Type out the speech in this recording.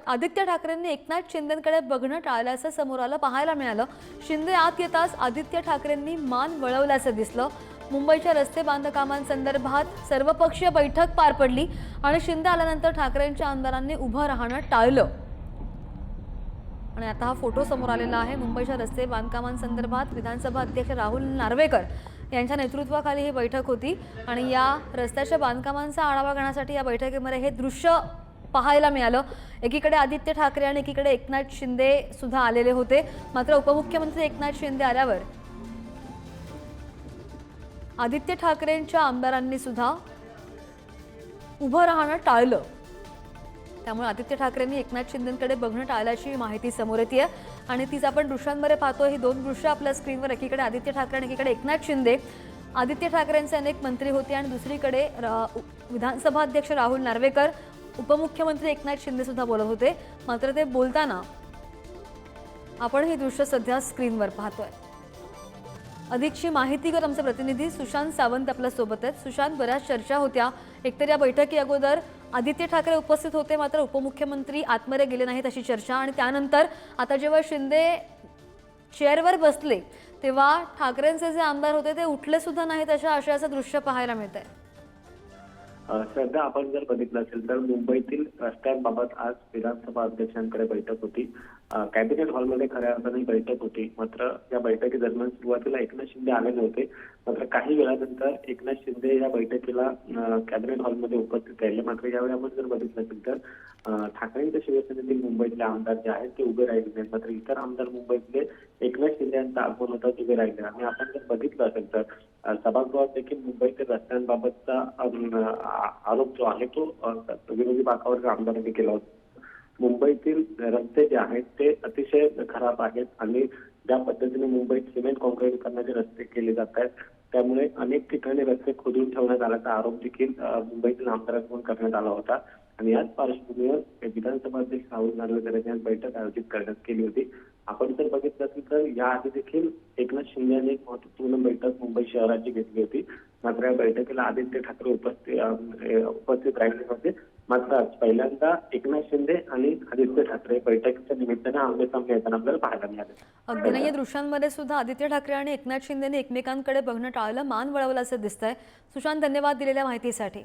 आदित्य ठाकरेंनी एकनाथ शिंदेंकडे बघणं टाळल्याचं समोर आलं, पाहायला मिळालं। शिंदे आत येताच आदित्य ठाकरेंनी मान वळवल्याचं दिसलं। मुंबईच्या रस्ते बांधकामांसंदर्भात सर्वपक्षीय बैठक पार पडली आणि शिंदे आल्यानंतर ठाकरेंच्या आमदारांनी उभं राहणं टाळलं। आणि आता हा फोटो समोर आलेला आहे। मुंबईच्या रस्ते बांधकामांसंदर्भात विधानसभा अध्यक्ष राहुल नार्वेकर यांच्या नेतृत्वाखाली ही बैठक होती आणि या रस्त्याच्या बांधकामांचा आढावा घेण्यासाठी या बैठकीमध्ये हे दृश्य पाहायला मिळालं। एकीकडे आदित्य ठाकरे आणि एकीकडे एकनाथ शिंदे सुद्धा आलेले होते। मात्र उपमुख्यमंत्री एकनाथ शिंदे आल्यावर आदित्य ठाकरेंच्या आमदारांनी सुद्धा उभं राहणं टाळलं। त्यामुळे आदित्य ठाकरेंनी एकनाथ शिंदेंकडे बघणं टाळल्याची माहिती समोर येते आणि तीच आपण दृश्यांमध्ये पाहतोय। ही दोन दृश्य आपल्या स्क्रीनवर, एकीकडे आदित्य ठाकरे आणि एकीकडे एकनाथ शिंदे। आदित्य ठाकरेंचे अनेक मंत्री होते आणि दुसरीकडे विधानसभा अध्यक्ष राहुल नार्वेकर, उपमुख्यमंत्री एकनाथ शिंदे सुद्धा बोलत होते। मात्र ते बोलताना आपण ही दृश्य सध्या स्क्रीनवर पाहतोय। अधिकची माहिती कर आमचे प्रतिनिधी सुशांत सावंत आपल्या सोबत आहेत। सुशांत, बऱ्याच चर्चा होत्या। एकतर या बैठकी अगोदर आदित्य ठाकरे उपस्थित होते, मात्र उपमुख्यमंत्री आतमध्ये गेले नाहीत अशी चर्चा, आणि त्यानंतर आता जेव्हा शिंदे चेअरवर बसले तेव्हा ठाकरेंचे जे आमदार होते ते उठले सुद्धा नाहीत अशा आशयाचं दृश्य पाहायला मिळतंय। सध्या आपण जर बघितलं असेल तर मुंबईतील रस्त्यांबाबत आज विधानसभा अध्यक्षांकडे बैठक होती। कॅबिनेट हॉलमध्ये खऱ्या अर्थाने बैठक होती। मात्र या बैठकीदरम्यान सुरुवातीला एकनाथ शिंदे आले नव्हते। मात्र काही वेळानंतर एकनाथ शिंदे या बैठकीला कॅबिनेट हॉलमध्ये उपस्थित राहिले। मात्र यावेळी आपण जर बघितलं असेल तर ठाकरेंच्या शिवसेनेतील मुंबईतले आमदार जे आहेत ते उभे राहिले नाहीत। मात्र इतर आमदार मुंबईतले एकनाथ शिंदे यांचा आगमन होतात उभे राहिले। आणि आपण जर बघितलं असेल तर सभागृहात देखील मुंबईतील रस्त्यांबाबतचा आरोप जो आहे तो विरोधी बाकावर आमदारांनी केला होता। मुंबईतील रस्ते जे आहेत ते अतिशय खराब आहेत आणि ज्या पद्धतीने मुंबईत सिमेंट कॉन्क्रीट करण्याचे रस्ते केले जात आहेत त्यामुळे अनेक ठिकाणी रस्ते खोदून ठेवण्यात आल्याचा आरोप देखील मुंबईतील आमदारांकडून करण्यात आला होता। आणि याच पार्श्वभूमीवर विधानसभा अध्यक्ष राहुल नार्वेकर यांनी आज बैठक आयोजित करण्यात केली होती। आपण जर बघितलं असेल तर याआधी देखील एकनाथ शिंदे यांनी एक महत्वपूर्ण बैठक मुंबई शहराची घेतली होती। मात्र या बैठकीला आदित्य ठाकरे उपस्थित राहिले होते। मात्र आज पहिल्यांदा एकनाथ शिंदे आणि आदित्य ठाकरे बैठकीच्या निमित्ताने आमने सामने येताना आपल्याला पाहायला मिळाले। अगदी नाही, या दृश्यांमध्ये सुद्धा आदित्य ठाकरे आणि एकनाथ शिंदेने एकमेकांकडे बघणं टाळलं, मान वळवलं असं दिसतंय। सुशांत, धन्यवाद दिलेल्या माहितीसाठी।